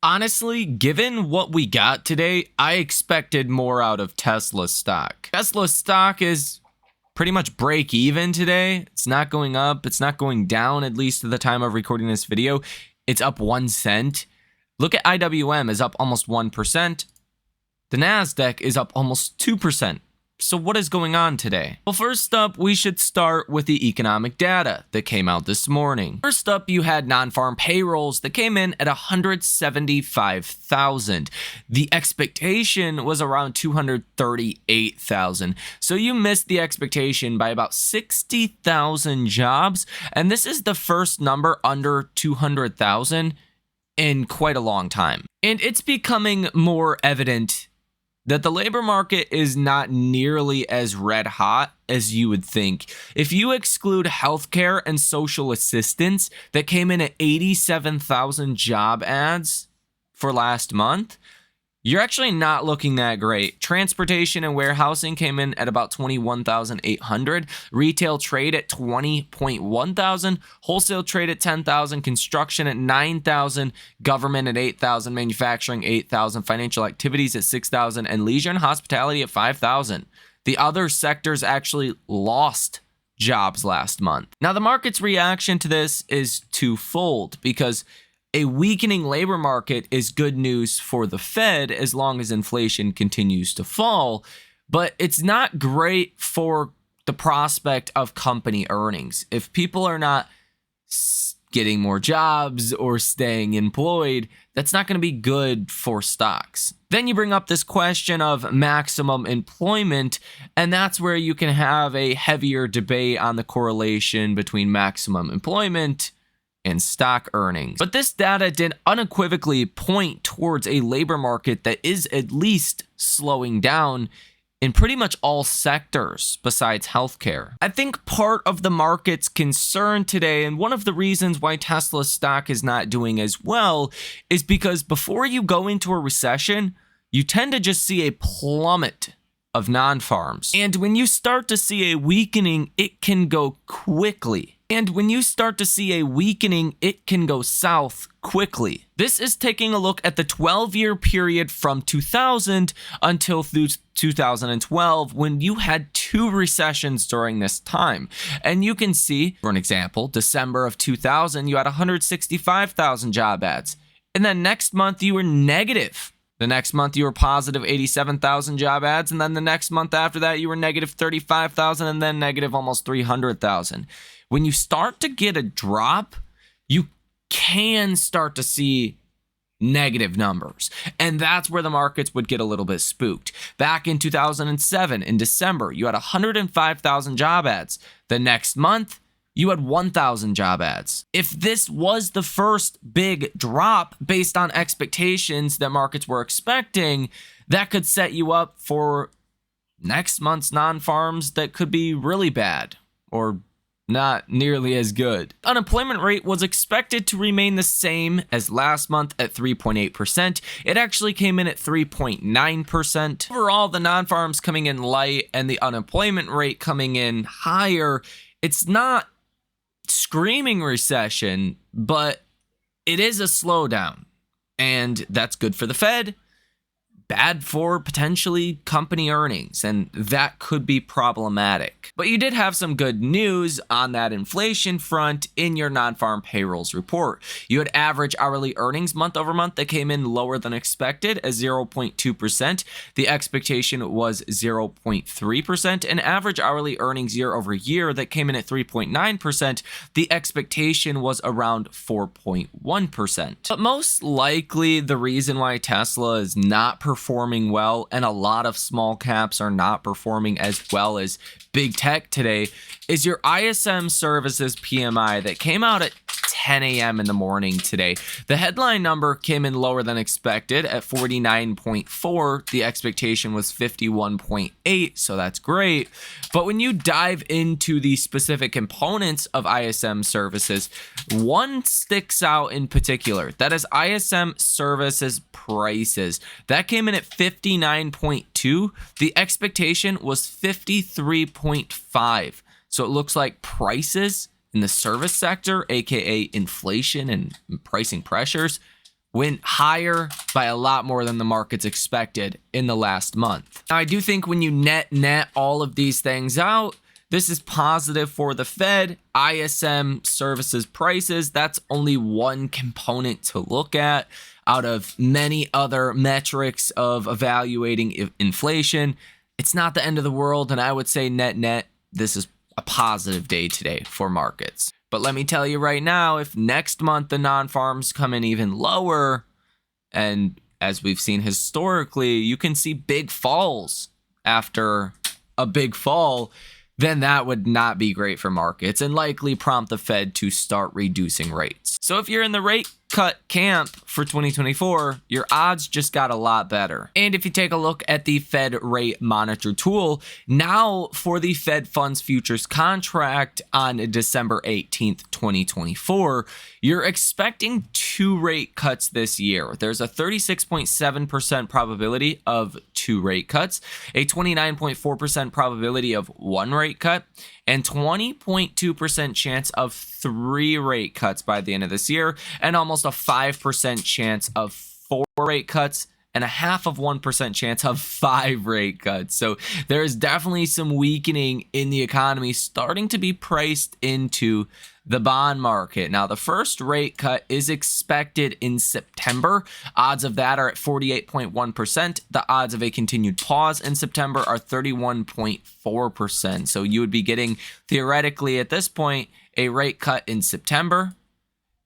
Honestly, given what we got today, I expected more out of Tesla stock. Tesla stock is pretty much break even today. It's not going up, it's not going down, at least at the time of recording this video. It's up 1 cent. Look at IWM is up almost 1%. The NASDAQ is up almost 2%. So what is going on today? Well, first up, we should start with the economic data that came out this morning. First up, you had non-farm payrolls that came in at 175,000. The expectation was around 238,000. So you missed the expectation by about 60,000 jobs. And this is the first number under 200,000 in quite a long time. And it's becoming more evident that the labor market is not nearly as red hot as you would think. If you exclude healthcare and social assistance that came in at 87,000 job ads for last month, you're actually not looking that great. Transportation and warehousing came in at about 21,800. Retail trade at 20.1 thousand. Wholesale trade at 10,000. Construction at 9,000. Government at 8,000. Manufacturing 8,000. Financial activities at 6,000. And leisure and hospitality at 5,000. The other sectors actually lost jobs last month. Now, the market's reaction to this is twofold, because a weakening labor market is good news for the Fed as long as inflation continues to fall, but it's not great for the prospect of company earnings. If people are not getting more jobs or staying employed, that's not going to be good for stocks. Then you bring up this question of maximum employment, and that's where you can have a heavier debate on the correlation between maximum employment and stock earnings. But this data did unequivocally point towards a labor market that is at least slowing down in pretty much all sectors besides healthcare. I think part of the market's concern today, and one of the reasons why Tesla stock is not doing as well, is because before you go into a recession, you tend to just see a plummet of non-farms. And when you start to see a weakening, it can go quickly. And when you start to see a weakening, it can go south quickly. This is taking a look at the 12-year period from 2000 until 2012, when you had 2 recessions during this time. And you can see, for an example, December of 2000, you had 165,000 job ads. And then next month, you were negative. The next month, you were positive 87,000 job ads. And then the next month after that, you were negative 35,000 and then negative almost 300,000. When you start to get a drop, you can start to see negative numbers. And that's where the markets would get a little bit spooked. Back in 2007, in December, you had 105,000 job ads. The next month, you had 1,000 job ads. If this was the first big drop based on expectations that markets were expecting, that could set you up for next month's non-farms that could be really bad or not nearly as good. Unemployment rate was expected to remain the same as last month at 3.8%. It actually came in at 3.9%. Overall, the non-farms coming in light and the unemployment rate coming in higher. It's not screaming recession, but it is a slowdown. And that's good for the Fed, bad for potentially company earnings, and that could be problematic. But you did have some good news on that inflation front in your non-farm payrolls report. You had average hourly earnings month over month that came in lower than expected at 0.2%. The expectation was 0.3%, and average hourly earnings year over year that came in at 3.9%. The expectation was around 4.1%. But most likely the reason why Tesla is not performing well, and a lot of small caps are not performing as well as big tech today, is your ISM services PMI that came out at 10 a.m. in the morning today. The headline number came in lower than expected at 49.4. The expectation was 51.8, so that's great. But when you dive into the specific components of ISM services, one sticks out in particular. That is ISM services prices. That came in at 59.2. The expectation was 53.5. So it looks like prices in the service sector, aka inflation and pricing pressures, went higher by a lot more than the markets expected in the last month. Now, I do think when you net all of these things out, this is positive for the Fed. ISM services prices, that's only one component to look at out of many other metrics of evaluating inflation. It's not the end of the world, and I would say net, this is a positive day today for markets. But let me tell you right now, if next month the non-farms come in even lower, and as we've seen historically, you can see big falls after a big fall, then that would not be great for markets and likely prompt the Fed to start reducing rates. So if you're in the rate cut camp for 2024, your odds just got a lot better. And if you take a look at the Fed rate monitor tool, now for the Fed funds futures contract on December 18th, 2024, you're expecting 2 rate cuts this year. There's a 36.7% probability of 2 rate cuts, a 29.4% probability of 1 rate cut, and 20.2% chance of 3 rate cuts by the end of this year, and almost a 5% chance of 4 rate cuts, and a 0.5% chance of 5 rate cuts. So there is definitely some weakening in the economy starting to be priced into the bond market. Now, the first rate cut is expected in September. Odds of that are at 48.1%. The odds of a continued pause in September are 31.4%. So you would be getting, theoretically at this point, a rate cut in September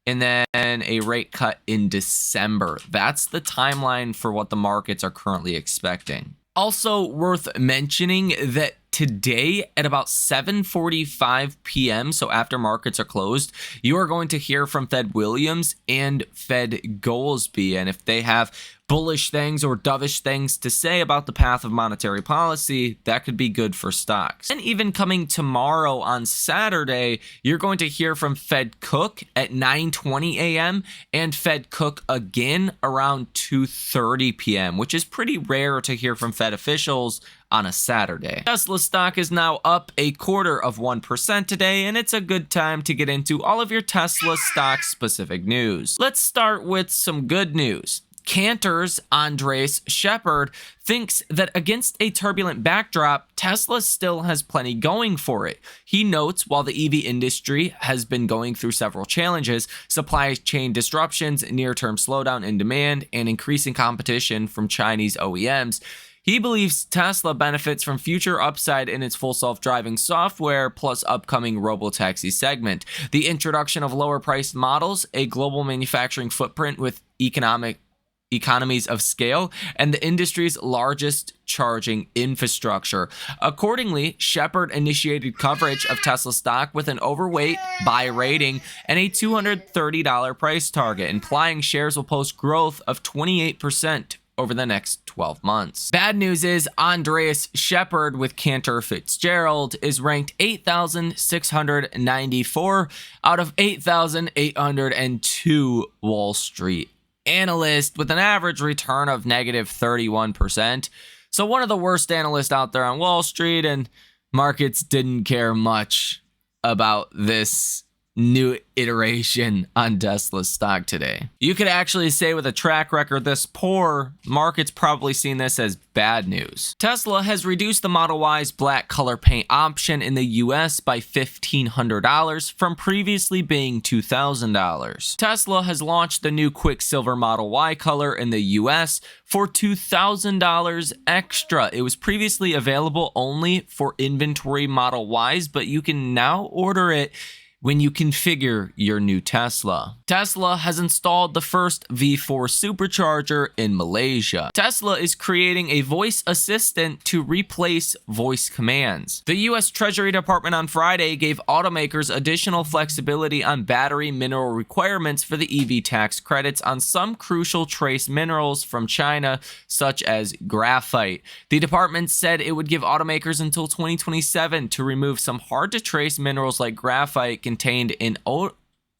and then a rate cut in December. That's the timeline for what the markets are currently expecting. Also worth mentioning that today at about 7:45 p.m., so after markets are closed, you are going to hear from Fed Williams and Fed Goolsbee. And if they have bullish things or dovish things to say about the path of monetary policy, that could be good for stocks. And even coming tomorrow on Saturday, you're going to hear from Fed Cook at 9:20 a.m. and Fed Cook again around 2:30 p.m., which is pretty rare to hear from Fed officials on a Saturday. Tesla stock is now up 0.25% today, and it's a good time to get into all of your Tesla stock specific news. Let's start with some good news. Cantor's Andres Shepard thinks that against a turbulent backdrop, Tesla still has plenty going for it. He notes while the EV industry has been going through several challenges, supply chain disruptions, near-term slowdown in demand, and increasing competition from Chinese OEMs, he believes Tesla benefits from future upside in its full self-driving software plus upcoming robotaxi segment, the introduction of lower-priced models, a global manufacturing footprint with economies of scale, and the industry's largest charging infrastructure. Accordingly, Shepard initiated coverage of Tesla stock with an overweight buy rating and a $230 price target, implying shares will post growth of 28% over the next 12 months. Bad news is Andreas Shepard with Cantor Fitzgerald is ranked 8,694 out of 8,802 Wall Street analysts with an average return of negative 31%. So one of the worst analysts out there on Wall Street, and markets didn't care much about this new iteration on Tesla stock today. You could actually say with a track record this poor, market's probably seen this as bad news. Tesla has reduced the Model Y's black color paint option in the US by $1,500 from previously being $2,000. Tesla has launched the new Quicksilver Model Y color in the US for $2,000 extra. It was previously available only for inventory Model Ys, but you can now order it when you configure your new Tesla. Tesla has installed the first V4 supercharger in Malaysia. Tesla is creating a voice assistant to replace voice commands. The US Treasury Department on Friday gave automakers additional flexibility on battery mineral requirements for the EV tax credits on some crucial trace minerals from China, such as graphite. The department said it would give automakers until 2027 to remove some hard-to-trace minerals like graphite contained in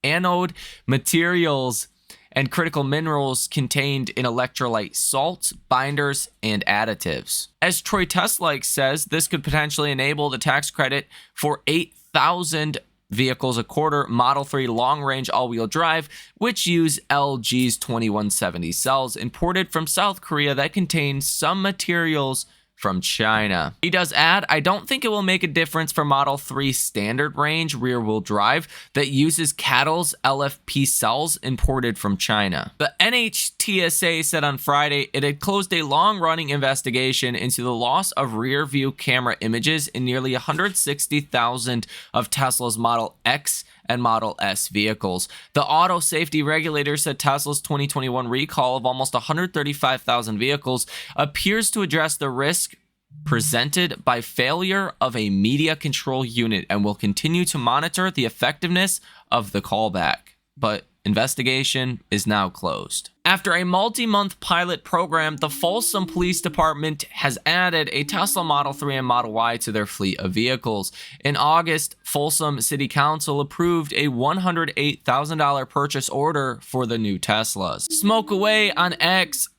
anode materials and critical minerals contained in electrolyte salts, binders, and additives. As Troy Teslike says, this could potentially enable the tax credit for 8,000 vehicles a quarter, Model 3 long-range all-wheel drive, which use LG's 2170 cells imported from South Korea that contain some materials from China. He does add, I don't think it will make a difference for Model 3 standard range rear-wheel drive that uses CATL's LFP cells imported from China. The NHTSA said on Friday it had closed a long-running investigation into the loss of rear-view camera images in nearly 160,000 of Tesla's Model X and Model S vehicles. The auto safety regulator said Tesla's 2021 recall of almost 135,000 vehicles appears to address the risk presented by failure of a media control unit and will continue to monitor the effectiveness of the callback. But investigation is now closed. After a multi-month pilot program, the Folsom Police Department has added a Tesla Model 3 and Model Y to their fleet of vehicles. In August, Folsom City Council approved a $108,000 purchase order for the new Teslas. Smoke Away on X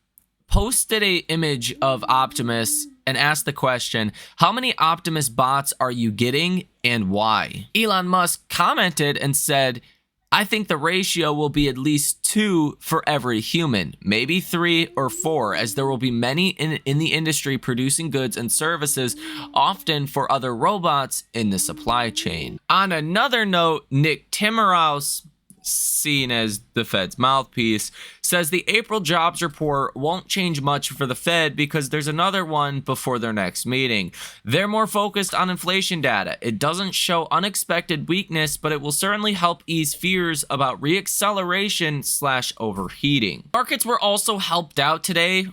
posted an image of Optimus and asked the question, how many Optimus bots are you getting and why? Elon Musk commented and said, I think the ratio will be at least 2 for every human, maybe 3 or 4, as there will be many in the industry producing goods and services, often for other robots in the supply chain. On another note, Nick Timiraos, seen as the Fed's mouthpiece, says the April jobs report won't change much for the Fed because there's another one before their next meeting. They're more focused on inflation data. It doesn't show unexpected weakness, but it will certainly help ease fears about reacceleration / overheating. Markets were also helped out today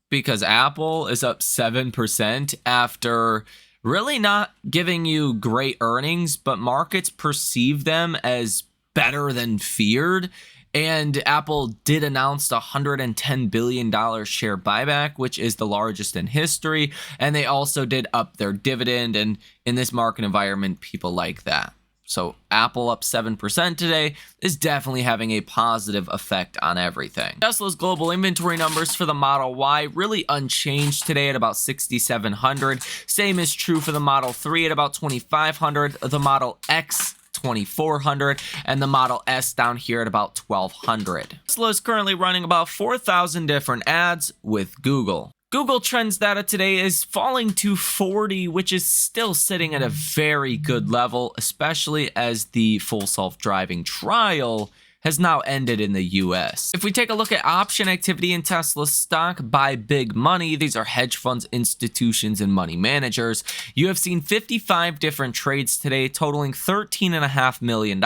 because Apple is up 7% after really not giving you great earnings, but markets perceive them as better than feared. And Apple did announce a $110 billion share buyback, which is the largest in history. And they also did up their dividend. And in this market environment, people like that. So Apple up 7% today is definitely having a positive effect on everything. Tesla's global inventory numbers for the Model Y really unchanged today at about 6,700. Same is true for the Model 3 at about 2,500. The Model X 2,400, and the Model S down here at about 1,200. Tesla is currently running about 4,000 different ads with Google. Google Trends data today is falling to 40, which is still sitting at a very good level, especially as the full self-driving trial has now ended in the US. If we take a look at option activity in Tesla stock by big money, these are hedge funds, institutions, and money managers, you have seen 55 different trades today totaling $13.5 million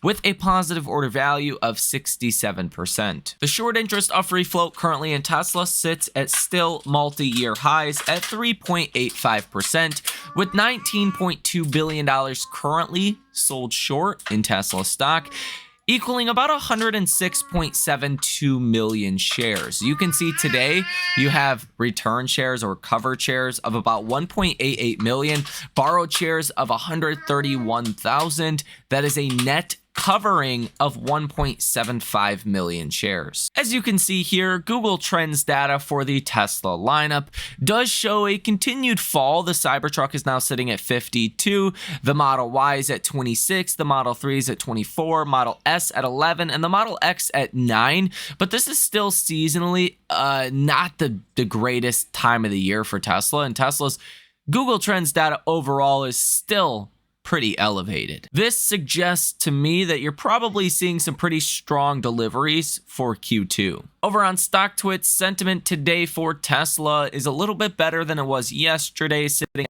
with a positive order value of 67%. The short interest of free float currently in Tesla sits at still multi-year highs at 3.85%, with $19.2 billion currently sold short in Tesla stock, equaling about 106.72 million shares. You can see today you have return shares or covered shares of about 1.88 million, borrowed shares of 131,000. That is a net covering of 1.75 million shares. As you can see here, Google Trends data for the Tesla lineup does show a continued fall. The Cybertruck is now sitting at 52, the Model Y is at 26, the Model 3 is at 24, Model S at 11, and the Model X at 9. But this is still seasonally not the greatest time of the year for Tesla, and Tesla's Google Trends data overall is still pretty elevated. This suggests to me that you're probably seeing some pretty strong deliveries for Q2. Over on StockTwits, sentiment today for Tesla is a little bit better than it was yesterday, sitting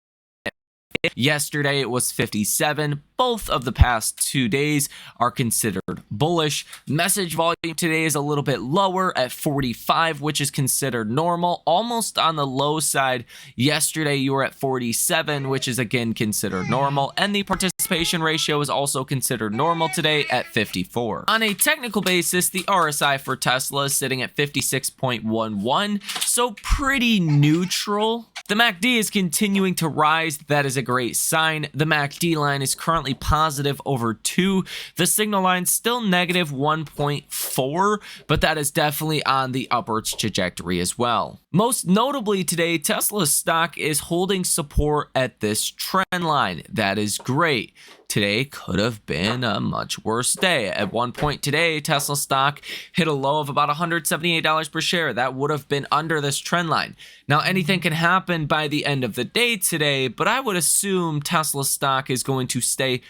yesterday it was 57. Both of the past 2 days are considered bullish. Message volume today is a little bit lower at 45, which is considered normal, almost on the low side. Yesterday you were at 47, which is again considered normal, and the participation ratio is also considered normal today at 54. On a technical basis, the RSI for Tesla is sitting at 56.11, so pretty neutral. The MACD is continuing to rise. That is a great sign. The MACD line is currently positive over 2. The signal line still negative 1.4, but that is definitely on the upwards trajectory as well. Most notably today, Tesla stock is holding support at this trend line. That is great. Today could have been a much worse day. At one point today, Tesla stock hit a low of about $178 per share. That would have been under this trend line. Now, anything can happen by the end of the day today, but I would assume Tesla stock is going to stay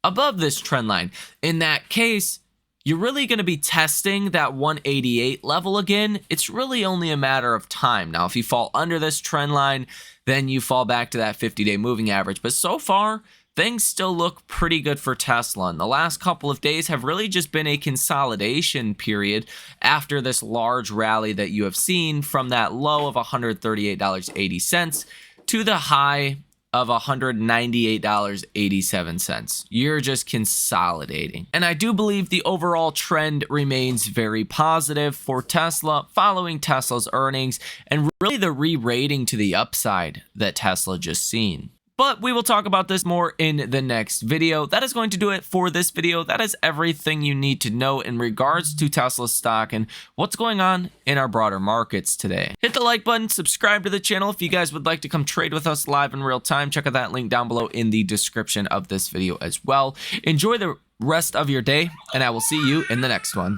above this trend line. In that case, you're really going to be testing that 188 level again. It's really only a matter of time. Now, if you fall under this trend line, then you fall back to that 50-day moving average. But so far, things still look pretty good for Tesla. And the last couple of days have really just been a consolidation period after this large rally that you have seen from that low of $138.80 to the high of $198.87. You're just consolidating. And I do believe the overall trend remains very positive for Tesla following Tesla's earnings and really the re-rating to the upside that Tesla just seen. But we will talk about this more in the next video. That is going to do it for this video. That is everything you need to know in regards to Tesla stock and what's going on in our broader markets today. Hit the like button, subscribe to the channel if you guys would like to come trade with us live in real time. Check out that link down below in the description of this video as well. Enjoy the rest of your day, and I will see you in the next one.